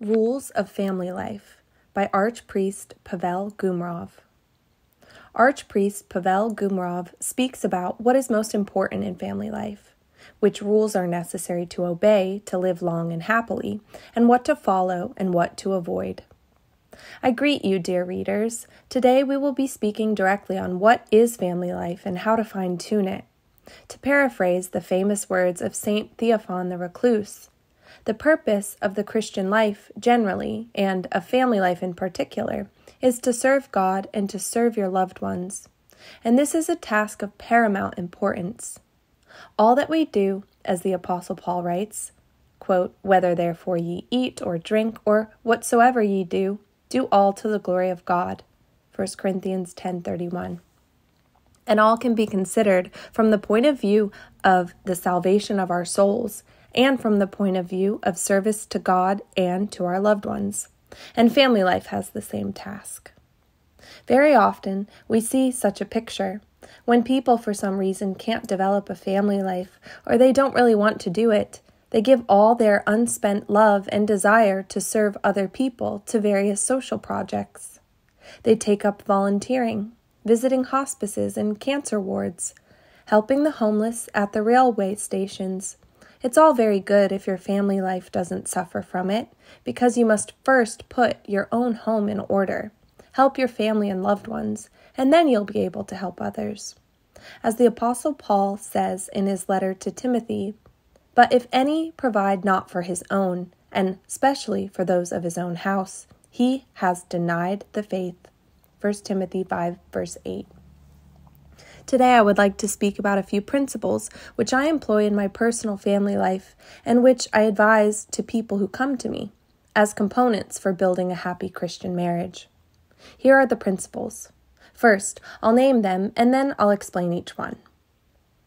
Rules of Family Life by Archpriest Pavel Gumerov. Archpriest Pavel Gumerov speaks about what is most important in family life, which rules are necessary to obey to live long and happily, and what to follow and what to avoid. I greet you, dear readers. Today we will be speaking directly on what is family life and how to fine-tune it. To paraphrase the famous words of Saint Theophan the Recluse, the purpose of the Christian life generally, and of family life in particular, is to serve God and to serve your loved ones. And this is a task of paramount importance. All that we do, as the Apostle Paul writes, quote, "Whether therefore ye eat or drink or whatsoever ye do, do all to the glory of God." 1 Corinthians 10:31. And all can be considered from the point of view of the salvation of our souls, and from the point of view of service to God and to our loved ones. And family life has the same task. Very often, we see such a picture. When people for some reason can't develop a family life, or they don't really want to do it, they give all their unspent love and desire to serve other people to various social projects. They take up volunteering, visiting hospices and cancer wards, helping the homeless at the railway stations. It's all very good if your family life doesn't suffer from it, because you must first put your own home in order, help your family and loved ones, and then you'll be able to help others. As the Apostle Paul says in his letter to Timothy, "But if any provide not for his own, and especially for those of his own house, he has denied the faith." 1 Timothy 5, verse 8. Today I would like to speak about a few principles which I employ in my personal family life and which I advise to people who come to me as components for building a happy Christian marriage. Here are the principles. First, I'll name them and then I'll explain each one.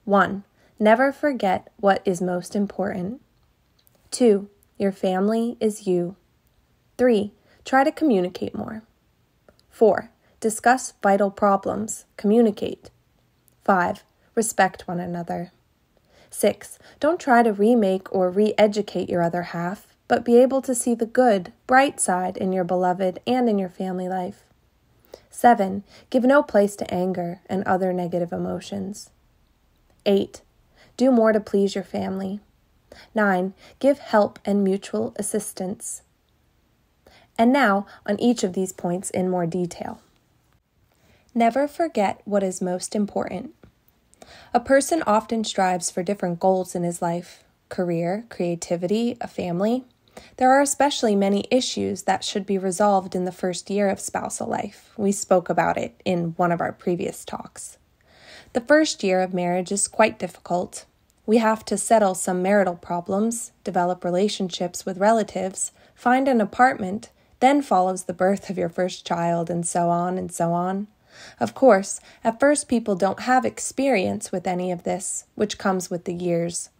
1. Never forget what is most important. 2. Your family is you. 3. Try to communicate more. 4. Discuss vital problems. Communicate. 5. Respect one another. 6. Don't try to remake or re-educate your other half, but be able to see the good, bright side in your beloved and in your family life. 7. Give no place to anger and other negative emotions. 8. Do more to please your family. 9. Give help and mutual assistance. And now, on each of these points in more detail. Never forget what is most important. A person often strives for different goals in his life: career, creativity, a family. There are especially many issues that should be resolved in the first year of spousal life. We spoke about it in one of our previous talks. The first year of marriage is quite difficult. We have to settle some marital problems, develop relationships with relatives, find an apartment, then follows the birth of your first child, and so on and so on. Of course, at first people don't have experience with any of this, which comes with the years.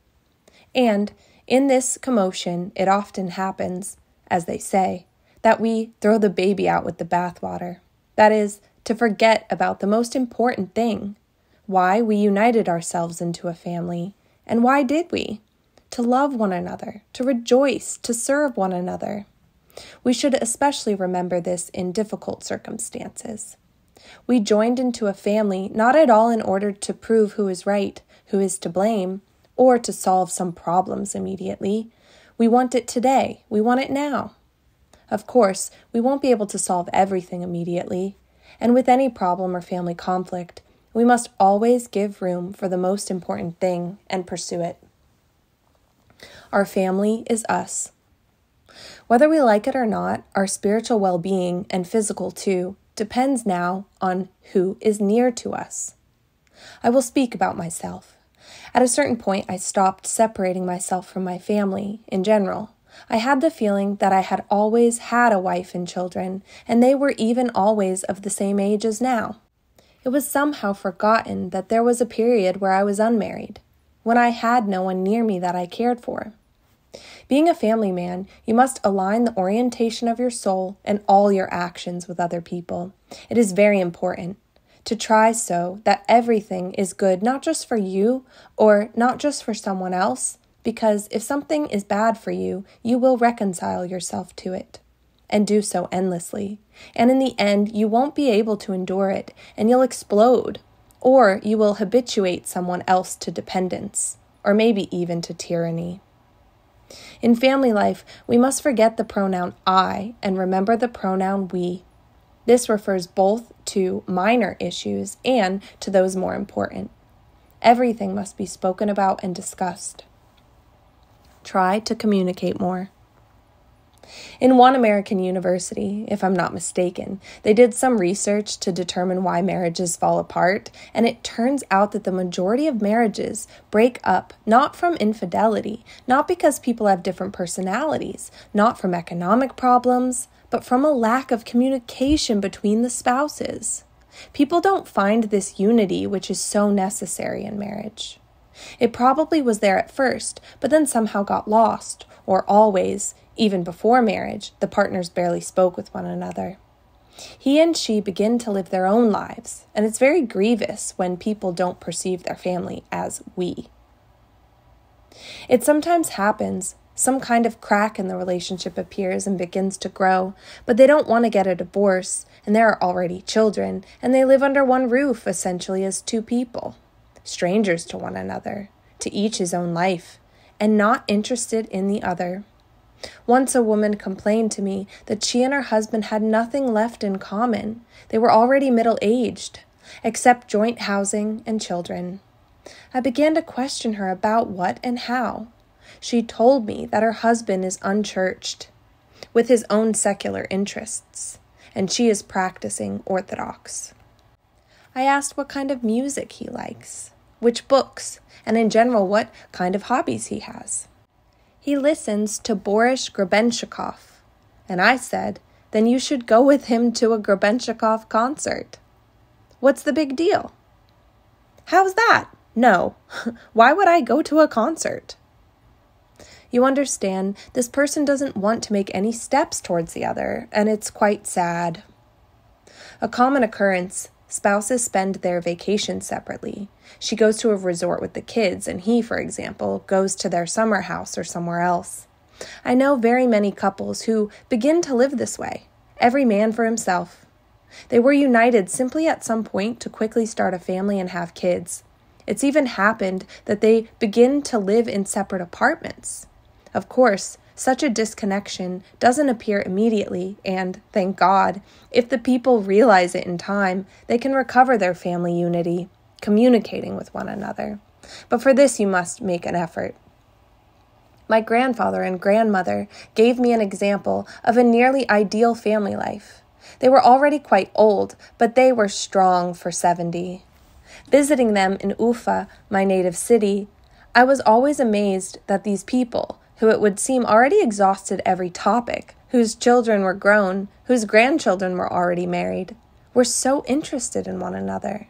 And in this commotion, it often happens, as they say, that we throw the baby out with the bathwater. That is, to forget about the most important thing: why we united ourselves into a family. And why did we? To love one another, to rejoice, to serve one another. We should especially remember this in difficult circumstances. We joined into a family not at all in order to prove who is right, who is to blame, or to solve some problems immediately. We want it today. We want it now. Of course, we won't be able to solve everything immediately, and with any problem or family conflict, we must always give room for the most important thing and pursue it. Our family is us. Whether we like it or not, our spiritual well-being, and physical too, depends now on who is near to us. I will speak about myself. At a certain point, I stopped separating myself from my family in general. I had the feeling that I had always had a wife and children, and they were even always of the same age as now. It was somehow forgotten that there was a period where I was unmarried, when I had no one near me that I cared for. Being a family man, you must align the orientation of your soul and all your actions with other people. It is very important to try so that everything is good not just for you or not just for someone else, because if something is bad for you, you will reconcile yourself to it, and do so endlessly. And in the end, you won't be able to endure it, and you'll explode, or you will habituate someone else to dependence, or maybe even to tyranny. In family life, we must forget the pronoun I and remember the pronoun we. This refers both to minor issues and to those more important. Everything must be spoken about and discussed. Try to communicate more. In one American university, if I'm not mistaken, they did some research to determine why marriages fall apart, and it turns out that the majority of marriages break up not from infidelity, not because people have different personalities, not from economic problems, but from a lack of communication between the spouses. People don't find this unity which is so necessary in marriage. It probably was there at first, but then somehow got lost, or always, even before marriage, the partners barely spoke with one another. He and she begin to live their own lives, and it's very grievous when people don't perceive their family as we. It sometimes happens, some kind of crack in the relationship appears and begins to grow, but they don't want to get a divorce, and there are already children, and they live under one roof essentially as two people, strangers to one another, to each his own life, and not interested in the other. Once a woman complained to me that she and her husband had nothing left in common. They were already middle-aged, except joint housing and children. I began to question her about what and how. She told me that her husband is unchurched, with his own secular interests, and she is practicing Orthodox. I asked what kind of music he likes, which books, and in general what kind of hobbies he has. He listens to Boris Grebenshchikov, and I said, then you should go with him to a Grebenshchikov concert. What's the big deal? How's that? No. Why would I go to a concert? You understand, this person doesn't want to make any steps towards the other, and it's quite sad. A common occurrence, spouses spend their vacation separately. She goes to a resort with the kids, and he, for example, goes to their summer house or somewhere else. I know very many couples who begin to live this way, every man for himself. They were united simply at some point to quickly start a family and have kids. It's even happened that they begin to live in separate apartments. Of course, such a disconnection doesn't appear immediately, and, thank God, if the people realize it in time, they can recover their family unity, communicating with one another. But for this you must make an effort. My grandfather and grandmother gave me an example of a nearly ideal family life. They were already quite old, but they were strong for 70. Visiting them in Ufa, my native city, I was always amazed that these people, who it would seem already exhausted every topic, whose children were grown, whose grandchildren were already married, were so interested in one another.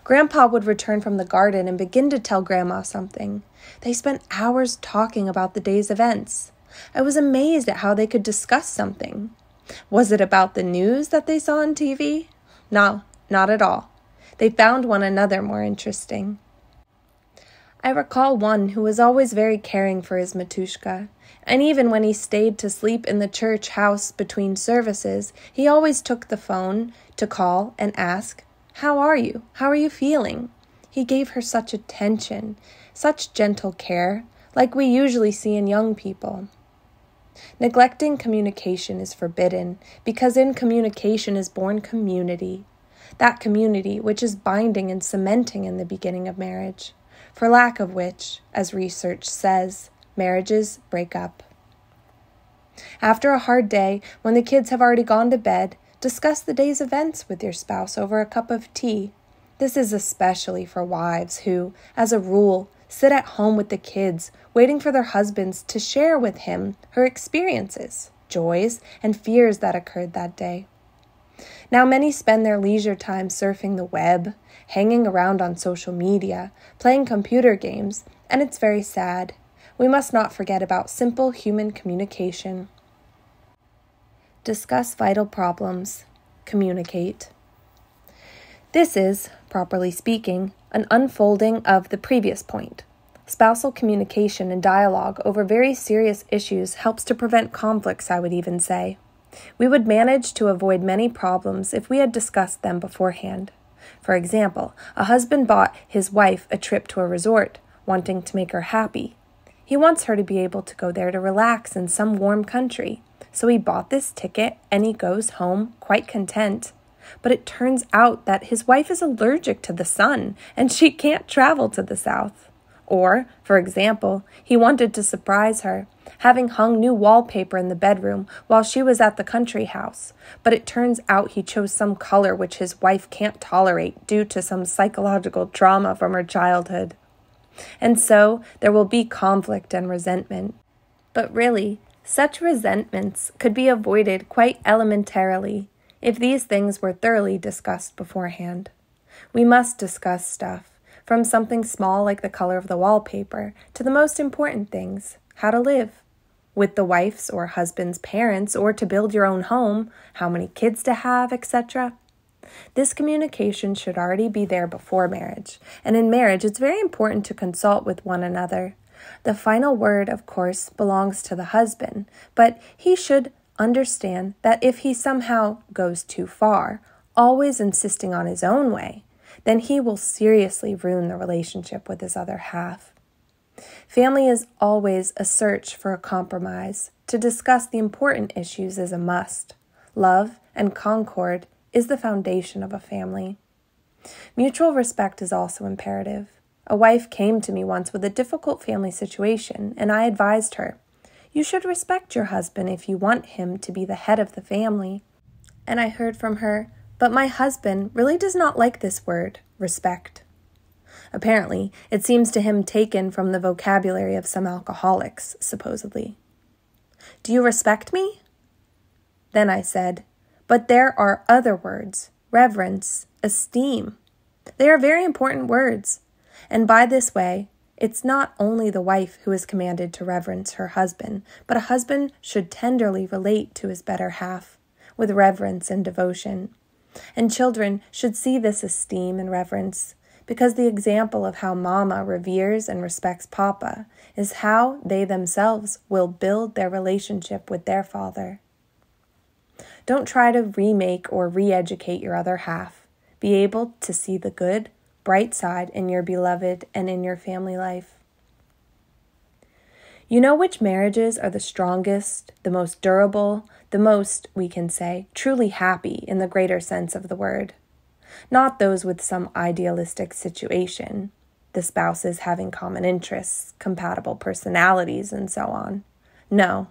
Grandpa would return from the garden and begin to tell Grandma something. They spent hours talking about the day's events. I was amazed at how they could discuss something. Was it about the news that they saw on TV? No, not at all. They found one another more interesting. I recall one who was always very caring for his Matushka, and even when he stayed to sleep in the church house between services, he always took the phone to call and ask, "How are you? How are you feeling?" He gave her such attention, such gentle care, like we usually see in young people. Neglecting communication is forbidden, because in communication is born community, that community which is binding and cementing in the beginning of marriage, for lack of which, as research says, marriages break up. After a hard day, when the kids have already gone to bed, discuss the day's events with your spouse over a cup of tea. This is especially for wives who, as a rule, sit at home with the kids, waiting for their husbands to share with him her experiences, joys, and fears that occurred that day. Now many spend their leisure time surfing the web, hanging around on social media, playing computer games, and it's very sad. We must not forget about simple human communication. Discuss vital problems. Communicate. This is, properly speaking, an unfolding of the previous point. Spousal communication and dialogue over very serious issues helps to prevent conflicts, I would even say. We would manage to avoid many problems if we had discussed them beforehand. For example, a husband bought his wife a trip to a resort, wanting to make her happy. He wants her to be able to go there to relax in some warm country. So he bought this ticket and he goes home quite content. But it turns out that his wife is allergic to the sun and she can't travel to the south. Or, for example, he wanted to surprise her, having hung new wallpaper in the bedroom while she was at the country house. But it turns out he chose some color which his wife can't tolerate due to some psychological trauma from her childhood. And so there will be conflict and resentment. But really, such resentments could be avoided quite elementarily if these things were thoroughly discussed beforehand. We must discuss stuff, from something small like the color of the wallpaper to the most important things, how to live, with the wife's or husband's parents, or to build your own home, how many kids to have, etc. This communication should already be there before marriage, and in marriage it's very important to consult with one another. The final word, of course, belongs to the husband, but he should understand that if he somehow goes too far, always insisting on his own way, then he will seriously ruin the relationship with his other half. Family is always a search for a compromise. To discuss the important issues is a must. Love and concord is the foundation of a family. Mutual respect is also imperative. A wife came to me once with a difficult family situation, and I advised her, "You should respect your husband if you want him to be the head of the family." And I heard from her, "But my husband really does not like this word, respect." Apparently, it seems to him taken from the vocabulary of some alcoholics, supposedly. "Do you respect me?" Then I said, "But there are other words, reverence, esteem. They are very important words. And by this way, it's not only the wife who is commanded to reverence her husband, but a husband should tenderly relate to his better half, with reverence and devotion. And children should see this esteem and reverence, because the example of how Mama reveres and respects Papa is how they themselves will build their relationship with their father. Don't try to remake or re-educate your other half. Be able to see the good, bright side in your beloved and in your family life. You know which marriages are the strongest, the most durable, the most, we can say, truly happy in the greater sense of the word. Not those with some idealistic situation, the spouses having common interests, compatible personalities, and so on. No.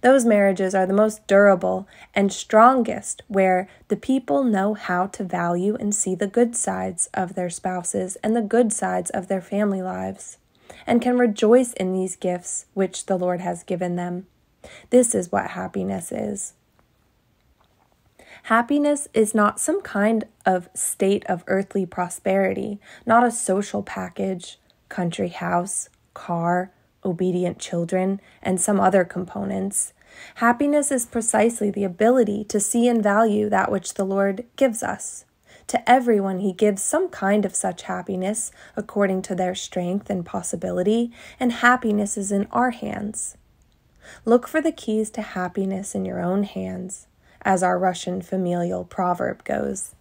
Those marriages are the most durable and strongest where the people know how to value and see the good sides of their spouses and the good sides of their family lives, and can rejoice in these gifts which the Lord has given them. This is what happiness is. Happiness is not some kind of state of earthly prosperity, not a social package, country house, car, obedient children, and some other components. Happiness is precisely the ability to see and value that which the Lord gives us. To everyone he gives some kind of such happiness according to their strength and possibility, and happiness is in our hands. Look for the keys to happiness in your own hands, as our Russian familial proverb goes.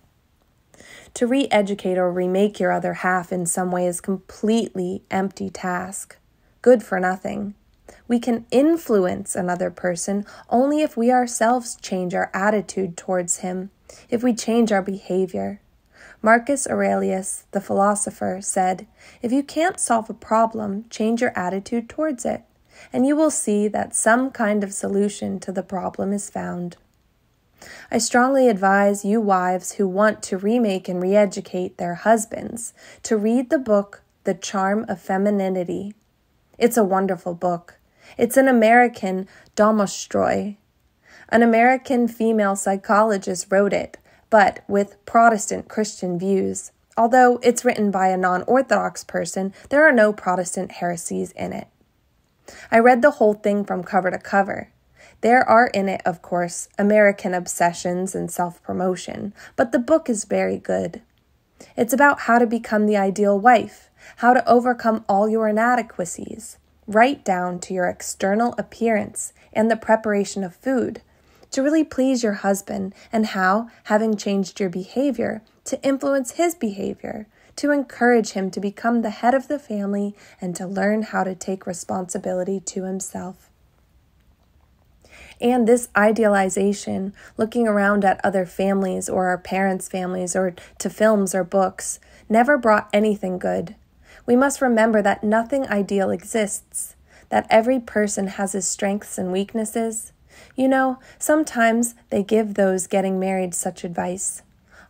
To re-educate or remake your other half in some way is completely empty task, good for nothing. We can influence another person only if we ourselves change our attitude towards him, if we change our behavior. Marcus Aurelius, the philosopher, said, "If you can't solve a problem, change your attitude towards it, and you will see that some kind of solution to the problem is found." I strongly advise you wives who want to remake and re-educate their husbands to read the book, The Charm of Femininity. It's a wonderful book. It's an American Domostroy. An American female psychologist wrote it, but with Protestant Christian views. Although it's written by a non-Orthodox person, there are no Protestant heresies in it. I read the whole thing from cover to cover. There are in it, of course, American obsessions and self-promotion, but the book is very good. It's about how to become the ideal wife, how to overcome all your inadequacies, right down to your external appearance and the preparation of food, to really please your husband, and how, having changed your behavior, to influence his behavior, to encourage him to become the head of the family and to learn how to take responsibility to himself. And this idealization, looking around at other families or our parents' families or to films or books, never brought anything good. We must remember that nothing ideal exists, that every person has his strengths and weaknesses. You know, sometimes they give those getting married such advice.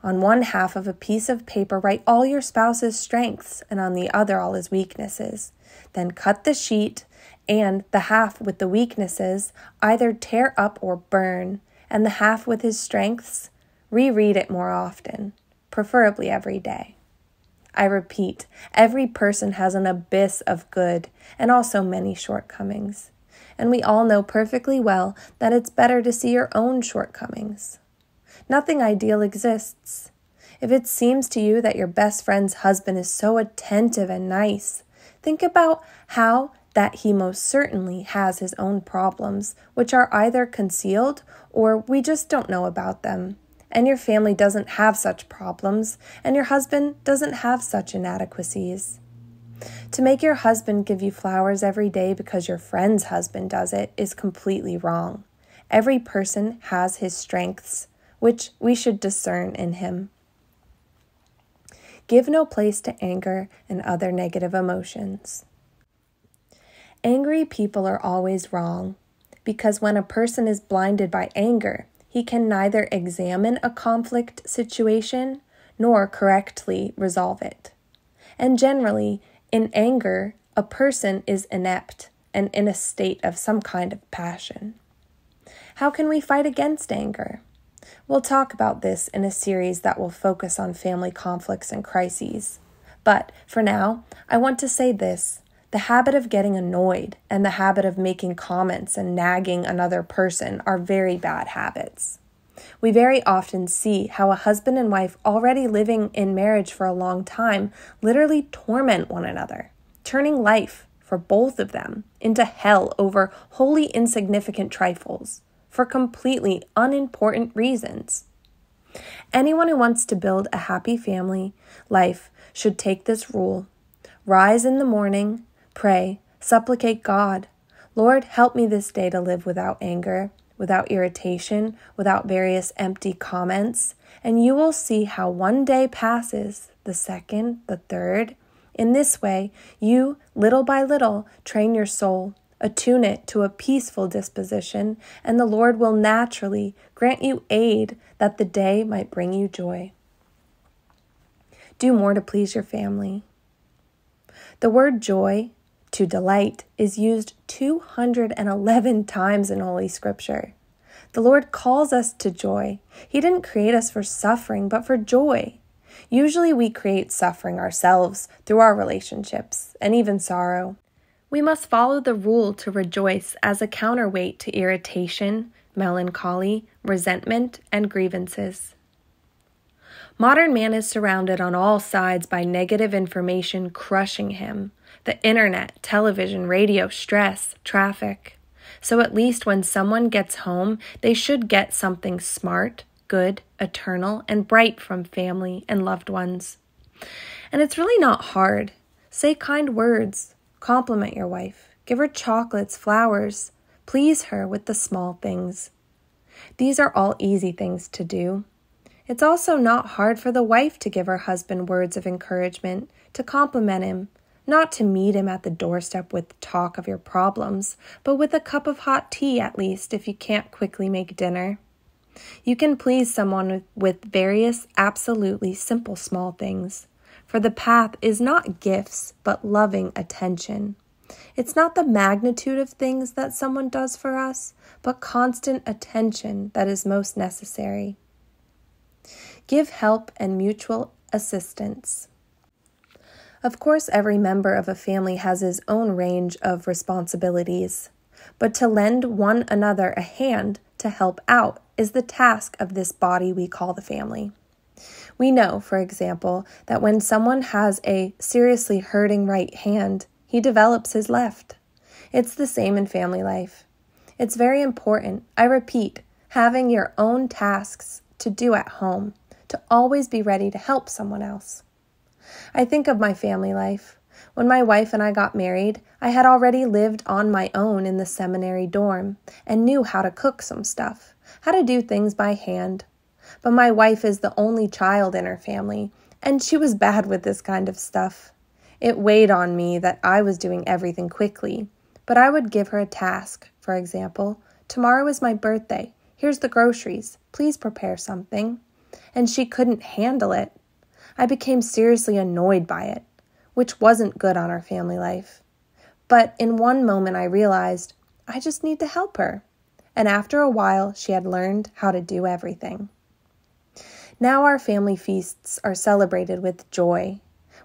On one half of a piece of paper, write all your spouse's strengths, and on the other all his weaknesses. Then cut the sheet, and the half with the weaknesses either tear up or burn, and the half with his strengths, reread it more often, preferably every day. I repeat, every person has an abyss of good and also many shortcomings. And we all know perfectly well that it's better to see your own shortcomings. Nothing ideal exists. If it seems to you that your best friend's husband is so attentive and nice, think about how that he most certainly has his own problems, which are either concealed or we just don't know about them. And your family doesn't have such problems, and your husband doesn't have such inadequacies. To make your husband give you flowers every day because your friend's husband does it is completely wrong. Every person has his strengths, which we should discern in him. Give no place to anger and other negative emotions. Angry people are always wrong, because when a person is blinded by anger, he can neither examine a conflict situation nor correctly resolve it. And generally, in anger, a person is inept and in a state of some kind of passion. How can we fight against anger? We'll talk about this in a series that will focus on family conflicts and crises. But for now, I want to say this. The habit of getting annoyed and the habit of making comments and nagging another person are very bad habits. We very often see how a husband and wife already living in marriage for a long time literally torment one another, turning life for both of them into hell over wholly insignificant trifles for completely unimportant reasons. Anyone who wants to build a happy family life should take this rule. Rise in the morning, pray, supplicate God. Lord, help me this day to live without anger, without irritation, without various empty comments, and you will see how one day passes, the second, the third. In this way, you, little by little, train your soul, attune it to a peaceful disposition, and the Lord will naturally grant you aid that the day might bring you joy. Do more to please your family. The word joy, to delight, is used 211 times in Holy Scripture. The Lord calls us to joy. He didn't create us for suffering, but for joy. Usually we create suffering ourselves through our relationships and even sorrow. We must follow the rule to rejoice as a counterweight to irritation, melancholy, resentment, and grievances. Modern man is surrounded on all sides by negative information crushing him. The internet, television, radio, stress, traffic. So at least when someone gets home, they should get something smart, good, eternal, and bright from family and loved ones. And it's really not hard. Say kind words. Compliment your wife. Give her chocolates, flowers. Please her with the small things. These are all easy things to do. It's also not hard for the wife to give her husband words of encouragement, to compliment him, not to meet him at the doorstep with talk of your problems, but with a cup of hot tea at least if you can't quickly make dinner. You can please someone with various absolutely simple small things, for the path is not gifts but loving attention. It's not the magnitude of things that someone does for us, but constant attention that is most necessary. Give help and mutual assistance. Of course, every member of a family has his own range of responsibilities, but to lend one another a hand to help out is the task of this body we call the family. We know, for example, that when someone has a seriously hurting right hand, he develops his left. It's the same in family life. It's very important, I repeat, having your own tasks to do at home, to always be ready to help someone else. I think of my family life. When my wife and I got married, I had already lived on my own in the seminary dorm and knew how to cook some stuff, how to do things by hand. But my wife is the only child in her family, and she was bad with this kind of stuff. It weighed on me that I was doing everything quickly, but I would give her a task. For example, tomorrow is my birthday. Here's the groceries. Please prepare something. And she couldn't handle it. I became seriously annoyed by it, which wasn't good on our family life. But in one moment I realized I just need to help her. And after a while, she had learned how to do everything. Now our family feasts are celebrated with joy.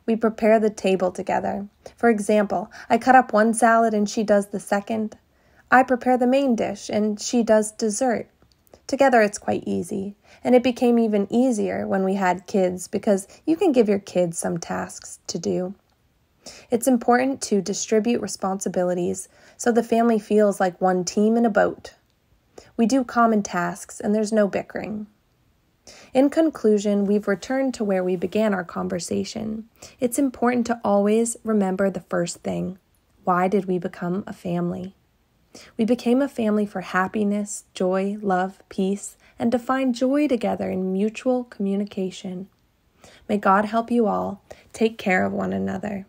We prepare the table together. For example, I cut up one salad and she does the second. I prepare the main dish and she does dessert. Together it's quite easy, and it became even easier when we had kids because you can give your kids some tasks to do. It's important to distribute responsibilities so the family feels like one team in a boat. We do common tasks and there's no bickering. In conclusion, we've returned to where we began our conversation. It's important to always remember the first thing. Why did we become a family? We became a family for happiness, joy, love, peace, and to find joy together in mutual communication. May God help you all. Take care of one another.